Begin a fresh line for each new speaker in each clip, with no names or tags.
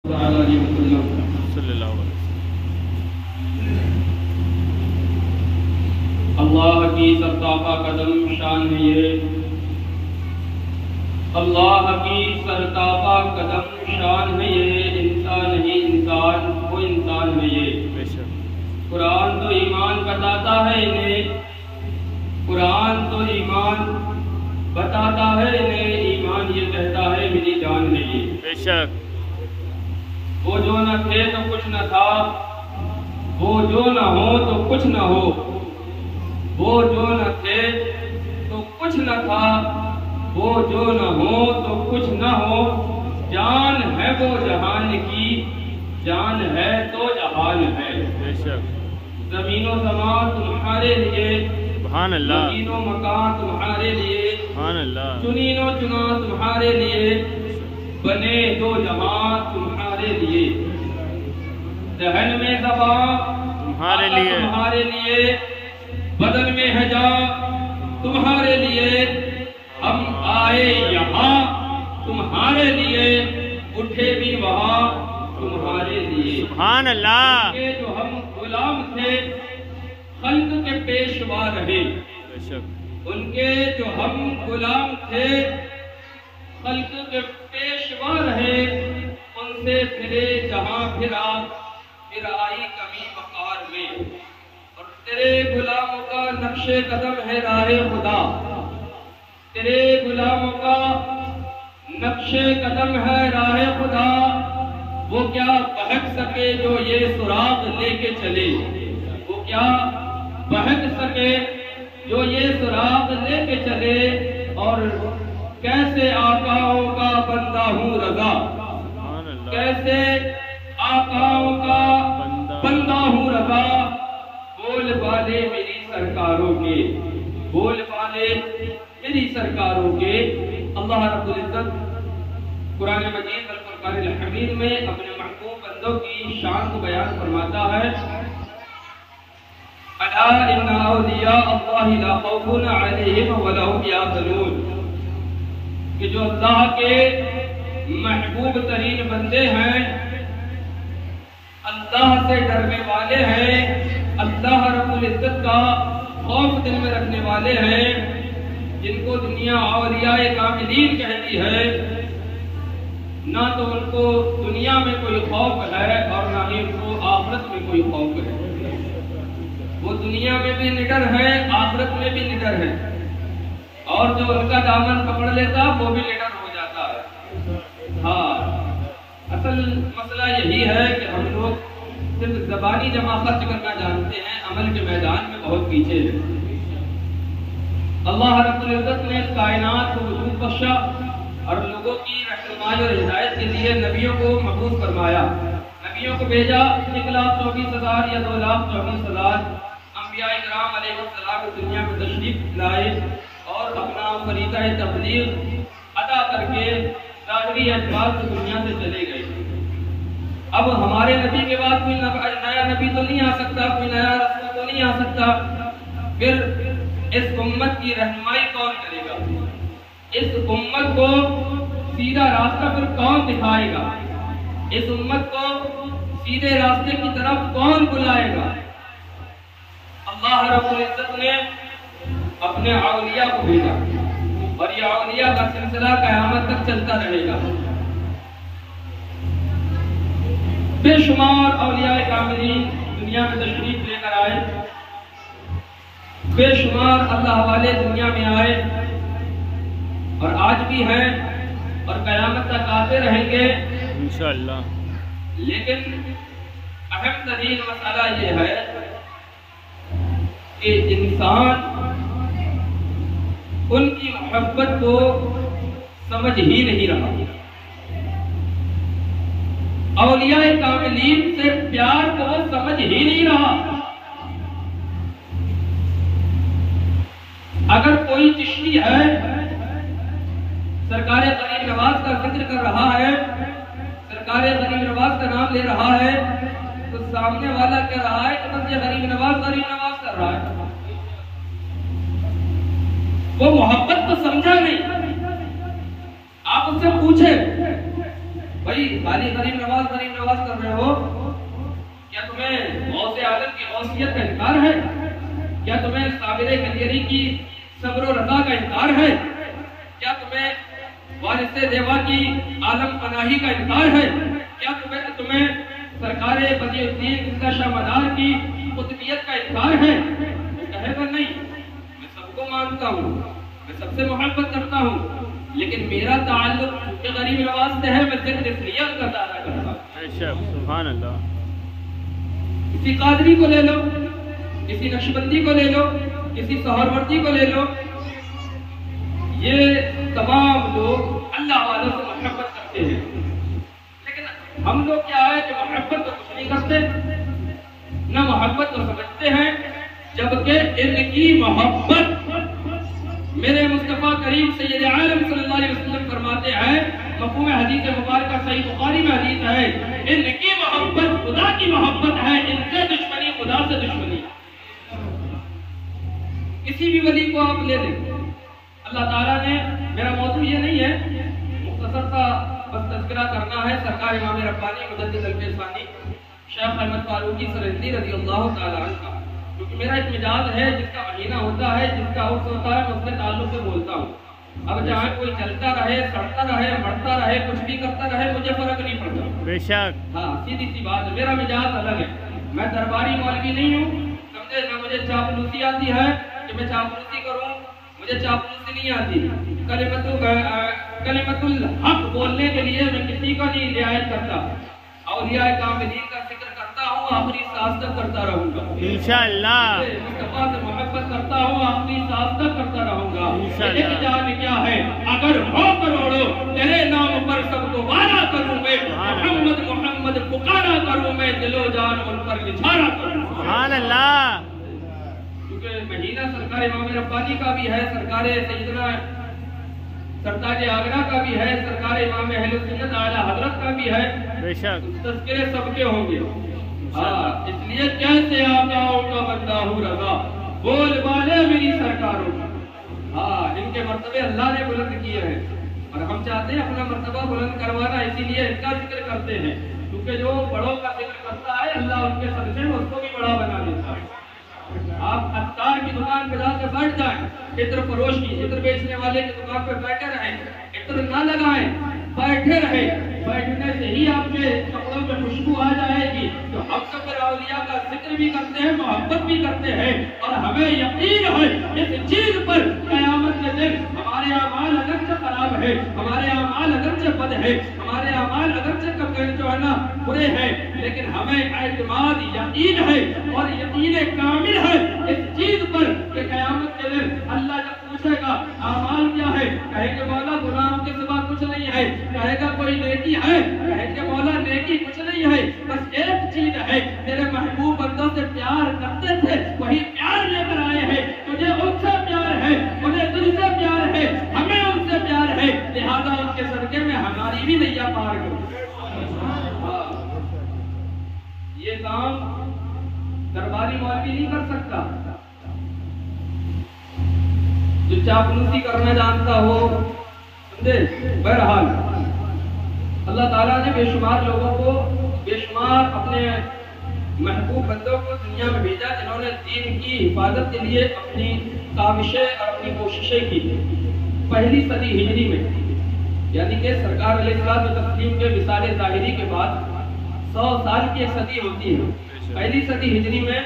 صلی اللہ علیہ وسلم۔
اللہ کی سرتاپا قدم شان ہے یہ، اللہ کی سرتاپا قدم شان ہے یہ، انسان نہیں انسان وہ انسان ہے یہ۔ قرآن تو ایمان بتاتا ہے انہیں، قرآن تو ایمان بتاتا ہے انہیں، ایمان یہ کہتا ہے میری جان ہے یہ۔
بے شک
وہ جو نہ تھے تو کچھ نہ تھا، وہ جو نہ ہو تو کچھ نہ ہو، وہ جو نہ تھے تو کچھ نہ تھا، وہ جو نہ ہو تو کچھ نہ ہو، جان ہے وہ جہان کی، جان ہے تو جہان ہے۔
بے شک
زمین و زمان تمہارے لیے،
سبحان اللہ،
مکین و مکان تمہارے لیے،
سبحان اللہ،
چنین و چنا تمہارے لیے، بنے دو جہاں تمہارے لیے، دہن میں زبان
تمہارے لیے،
تمہارے لیے، بدن میں ہے جان تمہارے لیے، ہم آئے یہاں تمہارے لیے، اٹھے بھی وہاں تمہارے لیے۔
سبحان اللہ،
کہ جو ہم غلام تھے خلق کے پیشوا رہے،
بے شک
ان کے جو ہم غلام تھے خلق کے پیشوا رہے، ان سے پھرے جہاں پھرا، پھر آئی کمی وقار میں، اور تیرے غلاموں کا نقش قدم ہے راہ خدا، تیرے غلاموں کا نقش قدم ہے راہ خدا، وہ کیا بہک سکے جو یہ سراغ لے کے چلے، وہ کیا بہک سکے جو یہ سراغ لے کے چلے، اور کیسے آقاؤں کا بندہ ہوں رضا،
سبحان اللہ،
کیسے آقاؤں کا بندہ ہوں رضا، بول والے میری سرکاروں کے، بول والے میری سرکاروں کے۔ اللہ رب العزت قرآن مجید الفرقان الحمید میں اپنے محبوب بندوں کی شان کو بیان فرماتا ہے، الا ان اولیاء اللہ لا خوف علیہم ولا هم یحزنون، کہ جو اللہ کے محبوب ترین بندے ہیں، اللہ سے ڈرنے والے ہیں، اللہ رب العزت کا خوف دل میں رکھنے والے ہیں، جن کو دنیا اولیاء کاملین کہتی ہے، نہ تو ان کو دنیا میں کوئی خوف ہے اور نہ ہی ان کو آخرت میں کوئی خوف ہے۔ وہ دنیا میں بھی نڈر ہے، آخرت میں بھی نڈر ہے، اور جو ان کا دامن پکڑ لیتا وہ بھی نڈر ہو جاتا ہے۔ ہاں، اصل مسئلہ یہی ہے کہ ہم لوگ صرف زبانی جمع خرچ کرنا جانتے ہیں، عمل کے میدان میں بہت پیچھے ہیں۔ اللہ رب العزت نے کائنات کو وجود بخشا اور لوگوں کی رہنمائی اور ہدایت کے لیے نبیوں کو مبعوث فرمایا، نبیوں کو بھیجا، 1,24,000 یا 2,24,000 انبیاء کرام علیہ السلام دنیا میں تشریف لائے اور اپنا فریضہ تبلیغ ادا کر کے ظاہری اعتبار سے دنیا سے چلے گئے۔ اب ہمارے نبی کے بعد کوئی نیا نبی تو نہیں آ سکتا، کوئی نیا رسول تو نہیں آ سکتا، پھر اس امت کی رہنمائی کون کرے گا؟ اس امت کو سیدھا راستہ پھر کون دکھائے گا؟ اس امت کو سیدھے راستے کی طرف کون بلائے گا؟ اللہ رب العزت نے اپنے اولیاء کو بھیجا، اور یہ اولیاء کا سلسلہ قیامت تک چلتا رہے گا۔ بے شمار اولیاء کاملین دنیا میں تشریف لے کر آئے، بے شمار اللہ والے دنیا میں آئے، اور آج بھی ہیں اور قیامت تک آتے رہیں گے
انشاءاللہ۔
لیکن اہم ترین مسئلہ یہ ہے کہ انسان ان کی محبت کو سمجھ ہی نہیں رہا، اولیاء کاملین سے پیار کو سمجھ ہی نہیں رہا۔ اگر کوئی چشتی ہے سرکار غریب نواز کا ذکر کر رہا ہے، سرکار غریب نواز کا نام لے رہا ہے، تو سامنے والا کہہ رہا ہے کہ بس یہ غریب نواز کر رہا ہے، وہ محبت تو سمجھا نہیں۔ آپ اس سے پوچھیں بھائی خالی غریب نواز کر رہے ہو؟ کیا تمہیں غوث عالم کی غوثیت کا انکار ہے؟ کیا تمہیں صابر کلیری کی صبر و رضا کا انکار ہے؟ کیا تمہیں وارث دیوا کی عالم پناہی کا انکار ہے؟ کیا تمہیں سرکار بدیع الدین زندہ شاہ مدار کی قطبیت کا انکار ہے؟ کہے گا نہیں، میں سب کو مانتا ہوں، میں سب سے محبت کرتا ہوں، لیکن میرا تعلق چونکہ غریب نواز سے ہے، میں ذکر اس لیے ان کا دعویٰ کرتا ہوں۔
سبحان اللہ۔
کسی قادری کو لے لو، کسی نقشبندی کو لے لو، کسی سہروردی کو لے لو، یہ تمام لوگ اللہ والوں سے محبت کرتے ہیں، لیکن ہم لوگ کیا ہے کہ محبت تو کچھ نہیں کرتے، نہ محبت تو سمجھتے ہیں، جبکہ ان کی محبت میرے مصطفیٰ کریم سید عالم صلی اللہ علیہ وسلم فرماتے ہیں، مفہوم حدیث مبارکہ صحیح بخاری میں حدیث ہے، ان کی محبت خدا کی محبت ہے، ان سے دشمنی خدا سے دشمنی۔ کسی بھی ولی کو آپ لے لیں، اللہ تعالیٰ نے، میرا موضوع یہ نہیں ہے، مختصر سا بس تذکرہ کرنا ہے سرکار امام ربانی مجدد الفیضانی شیخ احمد فاروقی سرہندی رضی اللہ تعالیٰ عنہ کا، کیونکہ میرا ایک مزاج ہے، جس کا مہینہ ہوتا ہے، جس کا عرص ہوتا ہے، میں اس کے تعلق سے بولتا ہوں۔ اب جہاں کوئی چلتا رہے، سڑتا رہے، مرتا رہے، کچھ بھی کرتا رہے، مجھے فرق نہیں پڑتا۔
بے شک۔
ہاں، سیدھی سی بات ہے، میرا مزاج الگ ہے، میں درباری مولوی نہیں ہوں، سمجھے نہ مجھے چاپلوسی آتی ہے کہ میں چاپلوسی کروں، مجھے چاپلوسی نہیں آتی، کلمت الحق بولنے کے لیے میں کسی کا نہیں رعایت کرتا، اولیاء کاملین کا ذکر کرتا ہوں، آخری سانس تک کرتا رہوں گا انشاءاللہ، مصطفیٰ سے محبت کرتا ہوں، آخری سانس تک کرتا رہوں گا۔ ایک جان کیا ہے، اگر ہو کروڑوں تیرے نام پر سب کو وعدہ کروں میں، محمد محمد پکارا کروں میں، دل و جان ان پر نچھارا کروں۔
سبحان اللہ۔
کیونکہ مہینہ سرکار امام ربانی کا بھی ہے، سرکار سیدنا سرتاج آگرہ کا بھی ہے، سرکار امام اہل سنت اعلیٰ حضرت کا بھی ہے،
بے شک
تذکرے سب کے ہوں گے۔ ہاں، اس لیے کیسے آقاؤں کا بندہ ہوں رضا، بول والے میری سرکاروں کا۔ ہاں، ان کے مرتبے اللہ نے بلند کیے ہیں، اور ہم چاہتے ہیں اپنا مرتبہ بلند کروانا، اسی لیے ان کا ذکر کرتے ہیں، کیونکہ جو بڑوں کا ذکر کرتا ہے اللہ ان کے صدقے میں اس کو بھی بڑا بنا دیتا ہے۔ آپ عطار کی دکان پہ جا کے بیٹھ جائیں، عطر فروش کی، عطر بیچنے والے کی دکان پہ بیٹھے رہیں، عطر نہ لگائیں، بیٹھے رہیں، بیٹھنے سے ہی آپ کے کپڑوں میں خوشبو آ جائے گی۔ تو ہم سب اولیاء کا ذکر بھی کرتے ہیں، محبت بھی کرتے ہیں، اور ہمیں یقین ہے اس چیز پر قیامت کے دن ہمارے اعمال اگرچہ خراب ہے، ہمارے اعمال اگرچہ بد ہے، ہمارے اعمال اگرچہ جو ہے نا برے ہیں، لیکن ہمیں اعتماد یقین ہے اور یقین کامل ہے اس چیز پر کہ قیامت کے دن اللہ جب پوچھے گا اعمال کیا ہے، کہے کہ مولا گناہوں کے سوا کچھ نہیں ہے، کہے گا کوئی نیکی ہے، کہے کہ مولا نیکی کچھ نہیں ہے، بس ایک چیز ہے، تیرے محبوب بندوں سے پیار کرتے تھے، وہی پیار لے کر آئے ہیں، تجھے ان سے پیار ہے، انہیں تجھ سے پیار ہے، ہمیں ان سے پیار ہے، لہذا ان کے صدقے میں ہماری بھی نیا پار کرو۔ یہ کام درباری مولوی نہیں کر سکتا، جو چاپلوسی کرنا جانتا ہو، سمجھے؟ بہرحال اللہ تعالیٰ نے بے شمار لوگوں کو، بے شمار اپنے محبوب بندوں کو دنیا میں بھیجا، جنہوں نے دین کی حفاظت کے لیے اپنی کاوشیں اور اپنی کوششیں کی۔ پہلی صدی ہجری میں، یعنی کہ سرکار علیہ الصلوۃ والتسلیم کے وصال ظاہری کے بعد 100 سال کی ایک صدی ہوتی ہے۔ پہلی صدی ہجری میں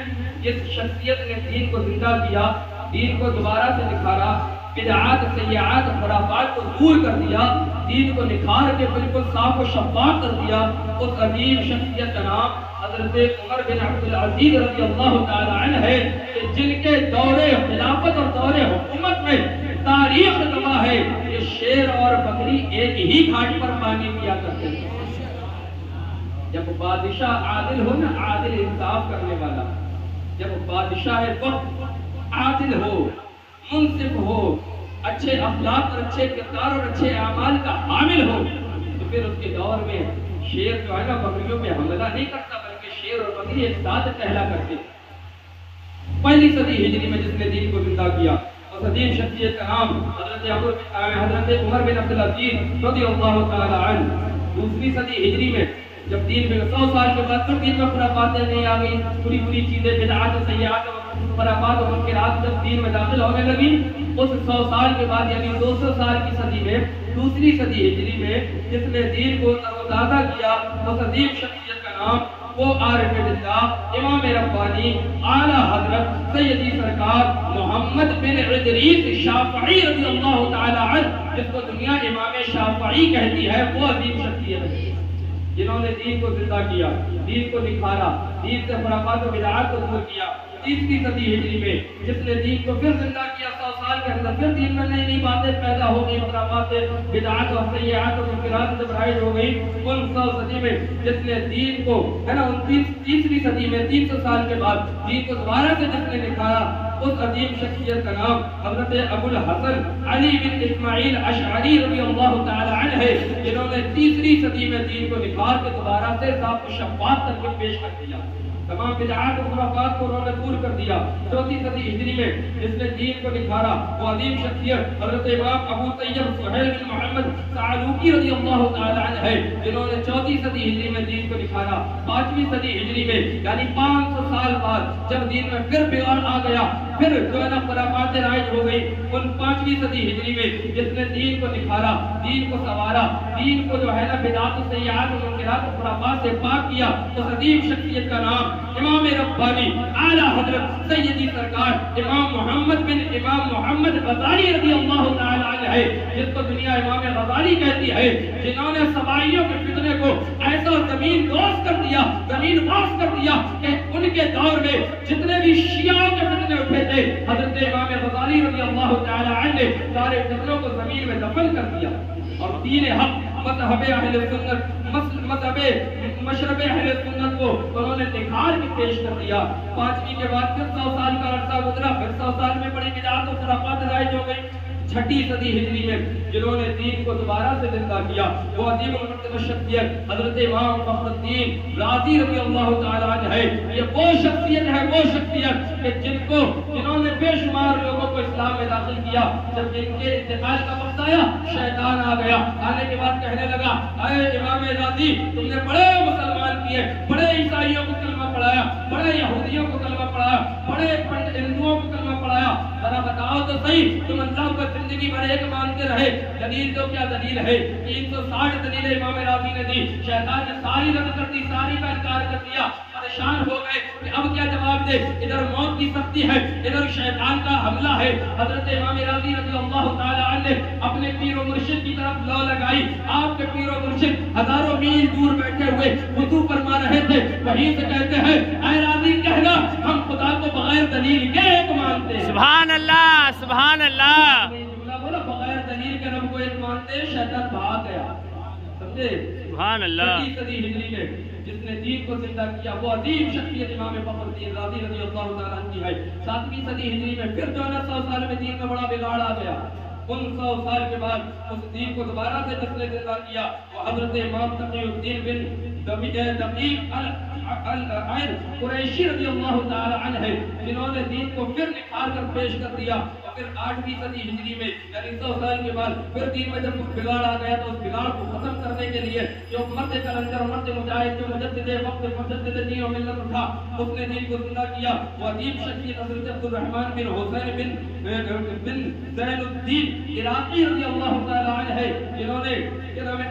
جس شخصیت نے دین کو زندہ کیا، دین کو دوبارہ سے نکھارا، بدعات سیئات خرافات کو دور کر دیا، دین کو نکھار کے بالکل صاف و شفاف کر دیا، اس عظیم شخصیت کا نام حضرت عمر بن عبد العزیز رضی اللہ تعالی عنہ ہے، کہ جن کے دور خلافت اور دور حکومت میں تاریخ گواہ ہے کہ شیر اور بکری ایک ہی گھاٹ پر پانی پیا کرتے تھے۔ جب بادشاہ عادل ہو نا، عادل انصاف کرنے والا، جب بادشاہ وقت عادل ہو، منصف ہو، اچھے اخلاق اور اچھے کردار اور اچھے اعمال کا حامل ہو، تو پھر اس کے دور میں شیر جو ہے نا بکریوں پہ حملہ نہیں کرتا، بلکہ شیر اور بکری ایک ساتھ پہلا کرتے۔ پہلی صدی ہجری میں جس نے دین کو زندہ کیا، اور عظیم شخصیت کا نام حضرت عمر بن عبد العزیز رضی اللہ تعالی عنہ۔ دوسری صدی ہجری میں جب دین میں 100 سال کے بعد پھر دین میں خرافاتیں نہیں آ گئی، بری بری چیزیں بدعات سیئات خرافات اور منکرات جب دین میں داخل ہونے لگی، اس 100 سال کے بعد یعنی 200 سال کی صدی میں دوسری صدی ہجری میں جس نے دین کو تروتازہ کیا اس عظیم شخصیت کا نام وہ عارف باللہ امام ربانی اعلیٰ حضرت سیدی سرکار محمد بن ادریس شافعی رضی اللہ تعالی عنہ، جس کو دنیا امام شافعی کہتی ہے، وہ عظیم شخصیت ہے جنہوں نے دین کو زندہ کیا، دین کو نکھارا، دین سے خرافات و بدعات کو دور کیا۔ تیسری صدی ہجری میں جس نے دین کو پھر زندہ کیا، 100 سال کے اندر پھر دین میں نئی نئی باتیں پیدا ہو گئی، خرافات بدعات و سیئات و منکرات جب رائج ہو گئی، ان 100 صدی میں جس نے دین کو ہے نا، تیسری صدی میں 300 سال کے بعد دین کو دوبارہ سے جس نے نکھارا، اس عظیم شخصیت کا نام حضرت ابو الحسن علی بن اسماعیل اشعری رضی اللہ تعالی عنہ ہے، جنہوں نے تیسری صدی میں دین کو نکھار کے دوبارہ سے صاف و شفاف کر کے پیش کر دیا، تمام بدعات و خرافات کو انہوں نے دور کر دیا۔ چوتھی صدی ہجری میں جس نے دین کو نکھارا وہ عظیم شخصیت حضرت امام ابو طیب سہیل بن محمد ثعلوکی رضی اللہ تعالی عنہ ہے، جنہوں نے چوتھی صدی ہجری میں دین کو نکھارا۔ پانچویں صدی ہجری میں یعنی 500 سال بعد جب دین میں پھر بگاڑ آ گیا، پھر جو ہے نا خرافات رائج ہو گئی، ان 5ویں صدی ہجری میں جس نے دین کو نکھارا، دین کو سنوارا، دین کو جو ہے نا بدعات و سیئات و منکرات و خرافات سے پاک کیا، اس عظیم شخصیت کا نام امام ربانی اعلیٰ حضرت سیدی سرکار امام محمد غزالی رضی اللہ تعالی عنہ ہے، جس کو دنیا امام غزالی کہتی ہے، جنہوں نے سبائیوں کے فتنے کو ایسا زمین دوز کر دیا، زمین باز کر دیا کہ ان کے دور میں جتنے بھی شیعوں کے فتنے اٹھے تھے، حضرت امام غزالی رضی اللہ تعالی عنہ نے سارے فتنوں کو زمین میں دفن کر دیا، اور دین حق مذہب اہل سنت مشرب اہل سنت کو انہوں نے نکھار کے پیش کر دیا۔ 5ویں کے بعد پھر 100 سال کا عرصہ گزرا، پھر 100 سال میں بڑی بدعات و خرافات رائج ہو گئی۔ 6ٹھی صدی ہجری میں جنہوں نے دین کو دوبارہ سے زندہ کیا وہ عظیم المرتبہ شخصیت حضرت امام فخر الدین رازی رضی اللہ تعالی عنہ ہے۔ یہ وہ شخصیت کہ جنہوں نے بے شمار لوگوں کو اسلام میں داخل کیا، جب ان کے انتقال کا وقت آیا شیطان آ گیا، آنے کے بعد کہنے لگا اے امام رازی تم نے بڑے مسلمان کیے، بڑے عیسائیوں کو کلمہ پڑھایا، بڑے یہودیوں کو کلمہ پڑھایا، بڑے ہندوؤں کو کلمہ پڑھایا، ذرا بتاؤ تو صحیح تم اللہ کو زندگی بھر ایک مانتے رہے، دلیل تو کیا دلیل ہے؟ 360 دلیلیں امام رازی نے دی، شیطان نے ساری رد کر دی، ساری کا انکار کر دیا، پریشان ہو گئے کہ اب کیا جواب دے، ادھر موت کی سختی ہے، ادھر شیطان کا حملہ ہے۔ حضرت امام رازی رضی اللہ تعالی عنہ نے اپنے پیر و مرشد کی طرف لو لگائی، آپ کے پیر و مرشد ہزاروں میل دور بیٹھے ہوئے وضو فرما رہے تھے، وہیں سے کہتے ہیں اے رازی کہنا ہم خدا کو بغیر دلیل کے ایک مانتے ہیں۔
سبحان اللہ، سبحان اللہ،
بولا بغیر دلیل کے رب کو ایک مانتے ہیں، شیطان بھاگ گیا، سمجھے؟
سبحان اللہ۔
6 صدی ہجری میں جس نے دین کو زندہ کیا وہ عظیم شخصیت امام فخر الدین رازی رضی اللہ تعالیٰ عنہ کی ہے۔ 7ویں صدی ہجری میں پھر جو ہے 100 سال میں دین میں بڑا بگاڑ آ گیا، ان 100 سال کے بعد اس دین کو دوبارہ سے جس نے زندہ کیا وہ حضرت امام تقی الدین بن دقیق العین قریشی رضی اللہ تعالی عنہ ہے، جنہوں نے دین کو پھر نکھار کر پیش کر دیا۔ پھر 8ویں صدی ہجری میں یعنی 100 سال کے بعد پھر دین میں جب بگاڑ آ گیا تو اس بگاڑ کو ختم کرنے کے لیے جو مرد کلندر مرد مجاہد جو مجدد وقت مجدد دین و ملت اٹھا، اس نے دین کو زندہ کیا، وہ عظیم شخصیت حضرت عبد الرحمن بن حسین بن زین الدین عراقی رضی اللہ تعالی عنہ ہے، جنہوں نے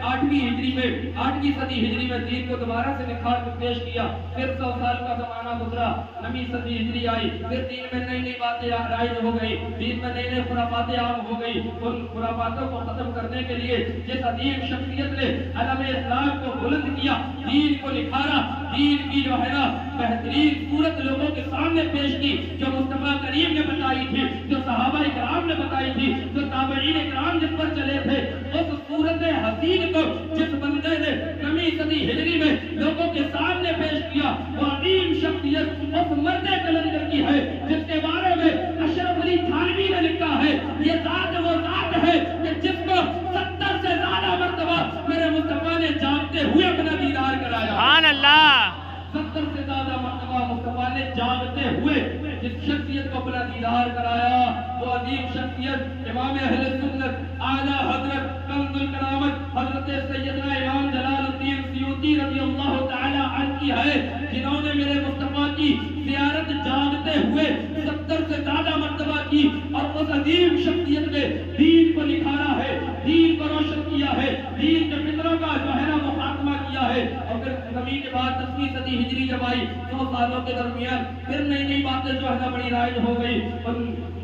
8ویں صدی ہجری میں دین کو دوبارہ سے نکھار کر پیش کیا۔ پھر 100 سال کا زمانہ گزرا، 9ویں صدی ہجری آئی، پھر دین میں نئی نئی باتیں رائج ہو گئی، دین میں نئی نئی خرافاتیں عام ہو گئی۔ ان خرافاتوں کو ختم کرنے کے لیے جس عظیم شخصیت نے علم اسلام کو بلند کیا، دین کو نکھارا، دین کی جو ہے نا بہترین صورت لوگوں کے سامنے پیش کی، جو مصطفیٰ کریم نے بتائی تھی، جو صحابہ کرام نے بتائی تھی، جو تابعین کرام جس پر چلے تھے، اس صورت حسین کو جس بندے نے 9ویں صدی ہجری میں لوگوں کے سامنے پیش کیا، وہ عظیم شخصیت اس مرد کلندر کی ہے جس کے بارے میں اشرف علی تھانوی نے لکھا ہے یہ ذات وہ ذات ہے کہ جس کو 70 سے زیادہ مرتبہ میرے مصطفیٰ نے جانتے ہوئے اپنا دیدار کرایا۔
سبحان اللہ،
70 سے زیادہ مرتبہ مصطفیٰ نے جاگتے ہوئے جس شخصیت کو اپنا دیدار کرایا وہ عظیم شخصیت امام اہل سنت اعلیٰ حضرت کنز الکرامت حضرت سیدنا امام جلال الدین سیوطی رضی اللہ تعالی عنہ کی ہے، جنہوں نے میرے مصطفیٰ کی زیارت جاگتے ہوئے 70 سے زیادہ مرتبہ کی اور اس عظیم شخصیت نے دین کو نکھارا ہے، دین کو روشن کیا ہے، دین کے فطروں کا جو ہے نا وہ خاتمہ کیا ہے۔ اور پھر نبی کے بعد 10ویں صدی ہجری جب آئی 100 سالوں کے درمیان پھر نئی نئی باتیں جو ہے نا بڑی رائج ہو گئی۔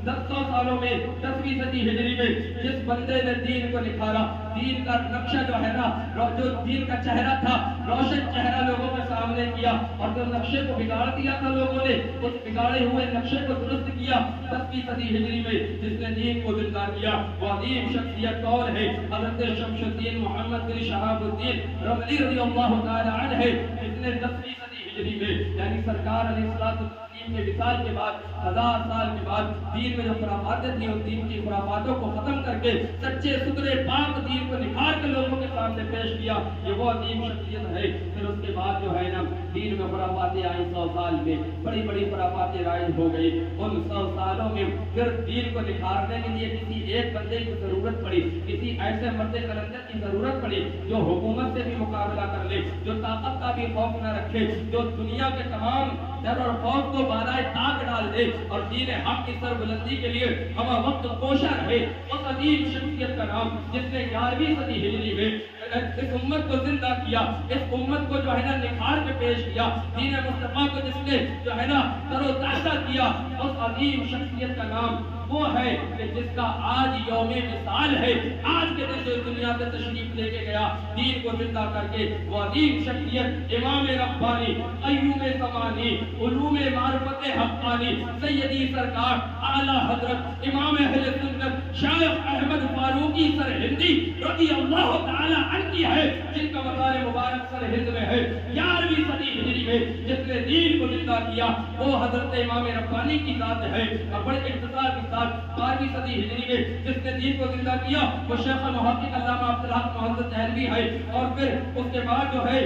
100 سالوں میں 10ویں صدی ہجری میں جس بندے نے دین کو نکھارا، دین کا نقشہ جو ہے نا جو دین کا چہرہ تھا روشن چہرہ لوگوں کے سامنے کیا اور جو نقشے کو بگاڑ دیا تھا لوگوں نے اس بگاڑے ہوئے نقشے کو درست کیا 10ویں صدی ہجری میں جس نے دین کو زندہ کیا وہ عظیم شخصیت کون ہے؟ حضرت شمس الدین محمد بن شہاب الدین رملی رضی اللہ تعالی عنہ ہے، جس نے 10ویں صدی ہجری میں یعنی سرکار علیہ الصلوۃ والسلام کے وصال کے بعد 1000 سال کے بعد دین میں جو خرافاتیں تھیں ان دین کی خرافاتوں کو ختم کر کے سچے ستھرے پاک دین کو نکھار کے لوگوں کے سامنے پیش کیا، یہ وہ عظیم شخصیت ہے۔ پھر اس کے بعد جو ہے نا دین میں خرافاتیں آئیں، 100 سال میں بڑی بڑی خرافاتیں رائج ہو گئی۔ ان 100 سالوں میں پھر دین کو نکھارنے کے لیے کسی ایک بندے کی ضرورت پڑی، کسی ایسے مرد کلندر کی ضرورت پڑی جو حکومت سے بھی مقابلہ کر لے، جو طاقت کا بھی خوف نہ رکھے، جو دنیا کے تمام ڈر اور خوف کو بالائے طاق ڈال دے اور دین حق کی سربلندی کے لیے ہمہ وقت کوشاں رہے۔ اس عظیم شخصیت کا نام جس نے 11ویں صدی ہجری میں اس امت کو زندہ کیا، اس امت کو جو ہے نا نکھار کے پیش کیا، دین مصطفیٰ کو جس نے جو ہے نا تر و تازہ کیا، اس عظیم شخصیت کا نام وہ ہے کہ جس کا آج یوم مثال ہے، آج کے دن جو دنیا سے تشریف لے کے گیا دین کو زندہ کر کے، وہ عظیم شخصیت امام ربانی قیوم زمانی علوم معرفت حقانی سیدی سرکار اعلیٰ حضرت امام اہل سنت شیخ احمد فاروقی سرہندی رضی اللہ تعالی عنہ کی ہے، جن کا مزار مبارک سرہند میں ہے۔ 11ویں صدی ہجری میں جس نے دین کو زندہ کیا وہ حضرت امام ربانی کی ذات ہے۔ اور بڑے اختصار کے ساتھ 12ویں صدی ہجری میں جس نے دین کو زندہ کیا وہ شیخ محقق علامہ عبدالحق محمد دہلوی ہے، اور پھر اس کے بعد جو ہے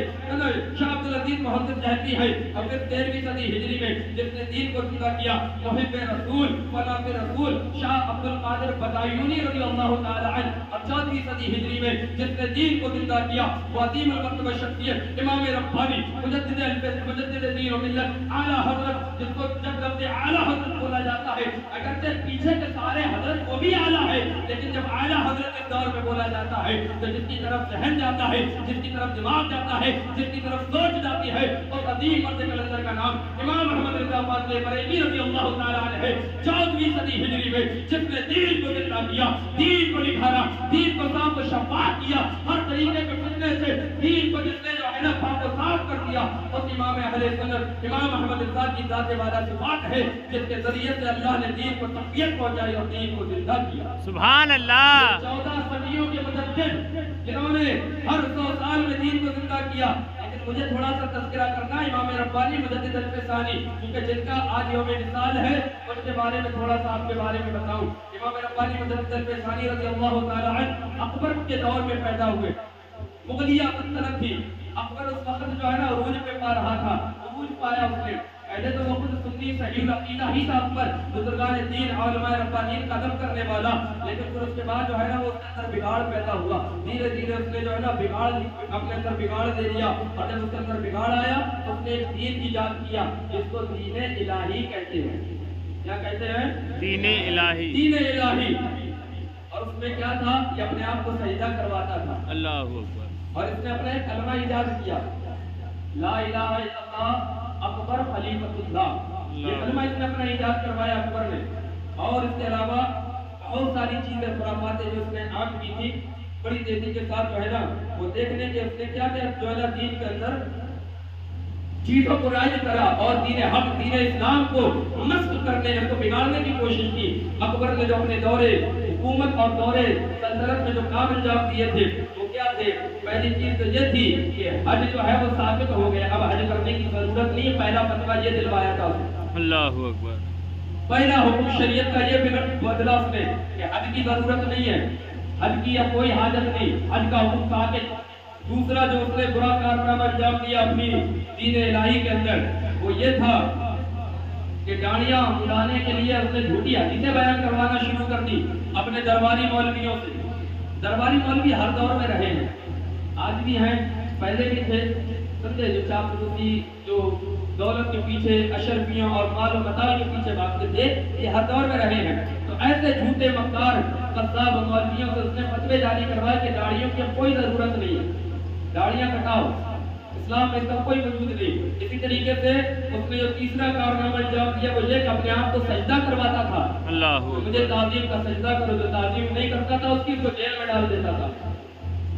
شاہ عبدالعزیز محمد دہلوی ہے، اور پھر 13ویں صدی ہجری میں جس نے دین کو زندہ کیا محب رسول فلاح رسول شاہ عبد القادر بدایونی رضی اللہ تعالی عنہ، اور 14ویں صدی ہجری میں جس نے دین کو زندہ کیا وہ عظیم المرتبہ شخصیت امام ربانی مجدد دین و ملت اعلیٰ حضرت، جس کو جب لفظ اعلیٰ حضرت بولا جاتا ہے اگرچہ پیچھے کے سارے حضرت وہ بھی اعلیٰ ہے لیکن جب اعلیٰ حضرت اس دور میں بولا جاتا ہے تو جس کی طرف ذہن جاتا ہے، جس کی طرف دماغ جاتا ہے، جس کی طرف سوچ جاتی ہے اور عظیم مرد کلندر کا نام امام احمد رضا فاضل بریلوی رضی اللہ تعالی عنہ ہے۔ 14ویں صدی ہجری میں جس نے دین کو زندہ کیا، دین کو نکھارا، دین کو صاف و شفاف کیا، ہر طریقے کے فتنے سے دین کو جس نے جو ہے نا پاک و صاف کر دیا، اس امام اہل سنت امام احمد رضا کی ذات والا صفات ہے جس کے ذریعے سے اللہ نے دین کو تقویت پہنچائی اور دین کو زندہ کیا۔
سبحان اللہ۔
14 صدیوں کے مجدد جنہوں نے ہر 100 سال میں دین کو زندہ کیا، لیکن مجھے تھوڑا سا تذکرہ کرنا امام ربانی مجدد الفسانی کیونکہ جن کا آج یوم مثال ہے ان کے بارے میں تھوڑا سا آپ کے بارے میں بتاؤں۔ امام ربانی مجدد الفسانی رضی اللہ تعالی عنہ اکبر کے دور میں پیدا ہوئے، مغلیہ سلطنت تھی، اکبر اس وقت جو ہے نا عروج پہ پا رہا تھا، عروج پایا اس نے، پہلے تو وہ خود سنی صحیح العقیدہ ہی تھا اکبر، بزرگان دین علماء ربانیین کا ادب کرنے والا، لیکن پھر اس کے بعد جو ہے نا وہ اس کے اندر بگاڑ پیدا ہوا، دھیرے دھیرے اس نے جو ہے نا بگاڑ اپنے اندر بگاڑ دے دیا، اور جب اس کے اندر بگاڑ آیا تو اس نے ایک دین ایجاد کیا جس کو دین الہی کہتے ہیں۔ کیا کہتے ہیں؟ دین الہی۔ دین الہی، اور اس میں کیا تھا؟ یہ اپنے آپ کو سجدہ کرواتا تھا، اللہ اکبر، اور اس نے اپنا ایک کلمہ ایجاد کیا، لا الہ الا اللہ اکبر خلیفۃ اللہ، یہ کلمہ اس نے اپنا ایجاد کروایا اکبر نے۔ اور اس کے علاوہ بہت ساری چیزیں خرافاتیں جو اس نے عام کی تھی، بڑی تیزی کے ساتھ جو ہے نا وہ دیکھنے کے اس نے کیا کیا جو ہے نا دین کے اندر چیزوں کو رائج کرا اور دین حق دین اسلام کو نصب کرنے اس کو بگاڑنے کی کوشش کی۔ اکبر نے جو اپنے دورے حکومت اور دورے سلطنت میں جو کام انجام دیے تھے وہ کیا تھے؟ پہلی چیز تو یہ تھی کہ حج جو ہے وہ ثابت ہو گیا، اب حج کرنے کی ضرورت نہیں ہے، پہلا فتویٰ یہ دلوایا تھا، اللہ اکبر، پہلا حکم شریعت کا یہ بدلا اس نے کہ حج کی ضرورت نہیں ہے، حج کی یا کوئی حاجت نہیں، حج کا حکم ثابت۔ دوسرا جو اس نے برا کارنامہ انجام دیا اپنی دین الہی کے اندر وہ یہ تھا کہ ڈانڈیاں اڑانے کے لیے اس نے جھوٹی حدیثیں بیان کروانا شروع کر دی اپنے درباری مولویوں سے۔ درباری مولوی ہر دور میں رہے ہیں، آج بھی ہیں، پہلے بھی تھے، سمجھے، جو چاپلوسی، جو دولت کے پیچھے، اشرفیوں اور مال و متاع کے پیچھے بھاگتے تھے، یہ ہر دور میں رہے ہیں۔ تو ایسے جھوٹے مکار قصاب مولویوں سے اس نے فتوے جاری کروائے کہ داڑھیوں کی اب کوئی ضرورت نہیں ہے، داڑھیاں کٹاؤ، اسلام میں اس کا کوئی وجود نہیں۔ اسی طریقے سے اس نے جو تیسرا کارنامہ انجام دیا وہ یہ کہ اپنے آپ کو سجدہ کرواتا تھا، مجھے تعظیم کا سجدہ کرو، جو تعظیم نہیں کرتا تھا اس کی کو جیل میں ڈال دیتا تھا۔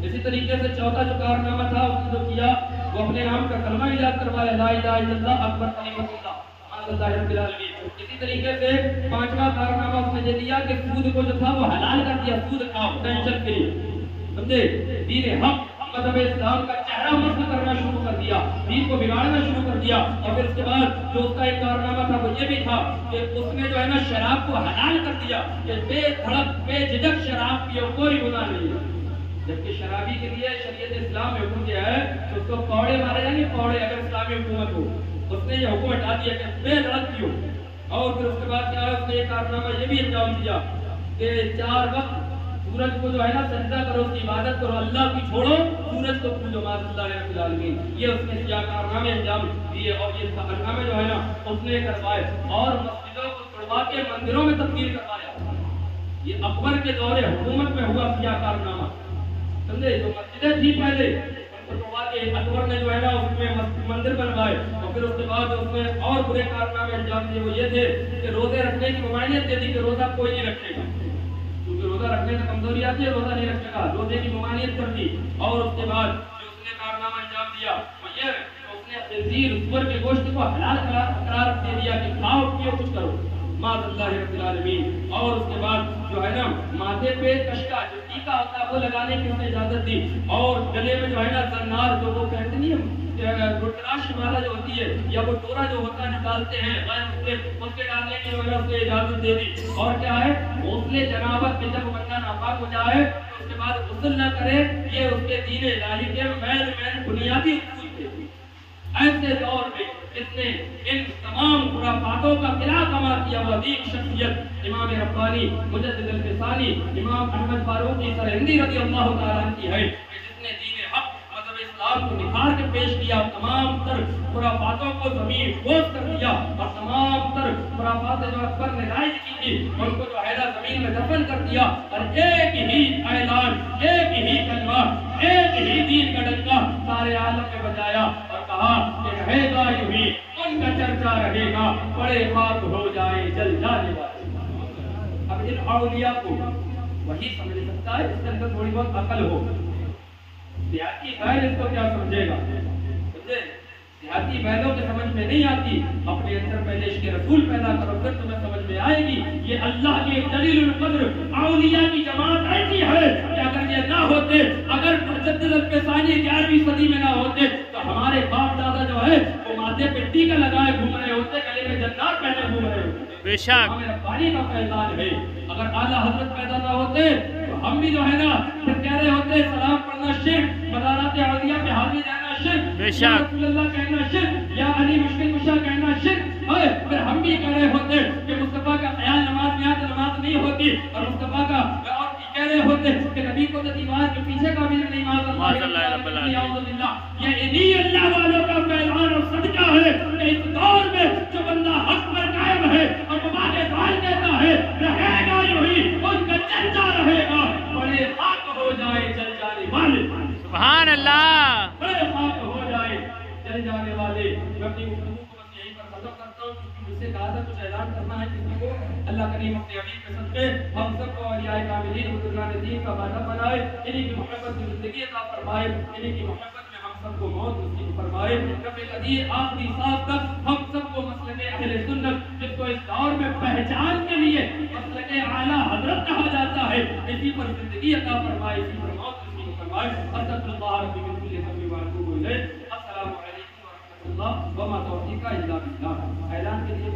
اسی طریقے سے چوتھا جو کارنامہ تھا اس نے جو کیا وہ اپنے نام کا کلمہ ایجاد کروایا، لا الہ الا اللہ اکبر کلمۃ اللہ سبحان اللہ رب العالمین۔ اسی طریقے سے پانچواں کارنامہ اس نے یہ دیا کہ سود کو جو تھا وہ حلال کر دیا، سود کھاؤ ٹینشن فری، سمجھے، دین حق مذہب اسلام کا چہرہ مسخ کرنا شروع کر دیا، دین کو بگاڑنا شروع کر دیا۔ اور پھر اس کے بعد جو اس کا ایک کارنامہ تھا وہ یہ بھی تھا کہ اس نے جو ہے نا شراب کو حلال کر دیا کہ بے دھڑک بے جھجک شراب پیو، کوئی گناہ نہیں ہے، جبکہ شرابی کے لیے شریعت اسلام میں حکم دیا ہے کہ اس کو کوڑے مارے جائیں گے، کوڑے، اگر اسلامی حکومت ہو۔ اس نے یہ حکم ہٹا دیا کہ بے دھڑک پیو۔ اور پھر اس کے بعد کیا ہے، اس نے ایک کارنامہ یہ بھی انجام دیا کہ 4 وقت سورج کو جو ہے نا سجدہ کرو، اس کی عبادت کرو، اللہ کو چھوڑو، سورج کو پوجو، ماذ اللہ رب العالمین۔ یہ اس نے کیا کارنامے انجام دیے اور یہ کارنامے جو ہے نا اس نے کروائے اور مسجدوں کو توڑوا کے مندروں میں تبدیل کروایا۔ یہ اکبر کے دور حکومت میں ہوا کیا کارنامہ، سمجھے، جو مسجدیں تھی پہلے اکبر نے جو ہے نا اس میں مندر بنوائے۔ اور پھر اس کے بعد اس نے اور برے کارنامے انجام دیے، وہ یہ تھے کہ روزے رکھنے کی ممانعت دے دی کہ روزہ کوئی نہیں رکھے گا، کیونکہ روزہ رکھنے سے کمزوری آتی ہے، روزہ نہیں رکھے گا، روزے کی ممانعت کر دی۔ اور اس کے بعد جو اس نے کارنامہ انجام دیا وہ یہ کہ اس نے خنزیر، سور کے گوشت کو حلال قرار دے دیا کہ کھاؤ پیو کچھ کرو، ماذ اللہ رب العالمین۔ اور اس کے بعد جو ہے نا ماتھے پہ کشکا جو ٹیکا ہوتا ہے وہ لگانے کی اس نے اجازت دی، اور گلے میں جو ہے نا زنار جو وہ کہتے نہیں ہم رودراکش مالا جو ہوتی ہے یا وہ ٹورا جو ہوتا ہے نکالتے ہیں اس کے ڈالنے کی جو ہے اس نے اجازت دے دی۔ اور کیا ہے، غسل جنابت میں جب بندہ ناپاک ہو جائے تو اس کے بعد غسل نہ کرے، یہ اس کے دین الہی کے مین بنیادی اصول تھے۔ ایسے دور میں اس نے ان تمام خرافاتوں کا قلعہ کما کیا وہ عظیم شخصیت امام ربانی مجدد الفسانی امام احمد فاروقی سرہندی رضی اللہ تعالیٰ عنہ کی ہے، کہ جس نے دین حق مذہب اسلام کو نکھار کے پیش کیا، تمام تر خرافاتوں کو زمین بوس کر دیا، اور تمام تر خرافات جو اکبر نے رائج کی تھی ان کو جو ہے نا زمین میں دفن کر دیا، اور ایک ہی اعلان، ایک ہی کلمہ، ایک ہی دین کا ڈنکا سارے عالم میں بجایا اور کہا کہ رہے گا یوں ہی، ان کا چرچا رہے گا، بڑے خاک ہو جائے جل جانے والے۔ اب ان اولیاء کو وہی سمجھ سکتا ہے جس کے اندر تھوڑی بہت عقل ہو، دیہاتی غیر اس کو کیا سمجھے گا، دیہاتی بیلوں کے سمجھ میں نہیں آتی، اپنے اندر پہلے عشق رسول پیدا کرو پھر تمہیں سمجھ میں آئے گی۔ یہ اللہ کے جلیل القدر اولیاء کی جماعت ایسی ہے کہ اگر یہ نہ ہوتے، اگر مجدد الفسانی 11ویں صدی میں نہ ہوتے تو ہمارے باپ دادا جو ہے وہ ماتھے پہ ٹیکا لگائے گھوم رہے ہوتے، گلے میں جنات پہنے گھوم رہے ہوتے۔
بے شک
ہمیں ربانی کا فیضان ہے، اگر اعلیٰ حضرت پیدا نہ ہوتے تو ہم بھی جو ہے نا پھر کہہ رہے ہوتے سلام پڑھنا شرک، مزارات اولیاء پہ حاضری دینا شرک،
بے شک،
یا رسول اللہ کہنا شرک، یا علی مشکل کشا کہنا شرک، پھر ہم بھی کہہ رہے ہوتے کہ مصطفیٰ کا خیال نماز میں آتا نماز نہیں ہوتی، اور مصطفیٰ کا اور کہہ رہے ہوتے کہ نبی کو تو دیوار کے پیچھے کا بھی نہیں ماذ اللہ رب العالمین۔ یہ انہی اللہ والوں کا فیضان اور صدقہ ہے کہ اس دور میں جو بندہ حق پر قائم ہے اور مباح ضال کہتا ہے رہے گا یوں ہی، ان کا چرچا رہے گا، بڑے خاک ہو جائے جل جانے والے،
سبحان اللہ،
بڑے خاک ہو جائے جل جانے والے۔ میں اپنی گفتگو کو بس یہیں پر ختم کرتا ہوں کیونکہ مجھ سے کہا تھا کچھ اعلان کرنا ہے کسی کو۔ اللہ کریم اپنے حبیب کے صدقے ہم سب کو اولیاء کاملین بزرگان دین کا وعدہ بنائے، انہی کی محبت میں زندگی عطا فرمائے، انہی کی محبت میں ہم سب کو موت نصیب فرمائے۔ رب قدیر آخری سانس تک ہم سب کو مسلک اہل سنت جس کو اس دور میں پہچان کے لیے مسلک اعلیٰ حضرت کہا جاتا ہے، اسی پر زندگی عطا فرمائے، اسی پر موت نصیب فرمائے۔ استغفر اللہ ربی من کل ذنب واتوب الیہ۔ السلام علیکم ورحمۃ اللہ وما توفیق الا باللہ۔ اعلان کے لیے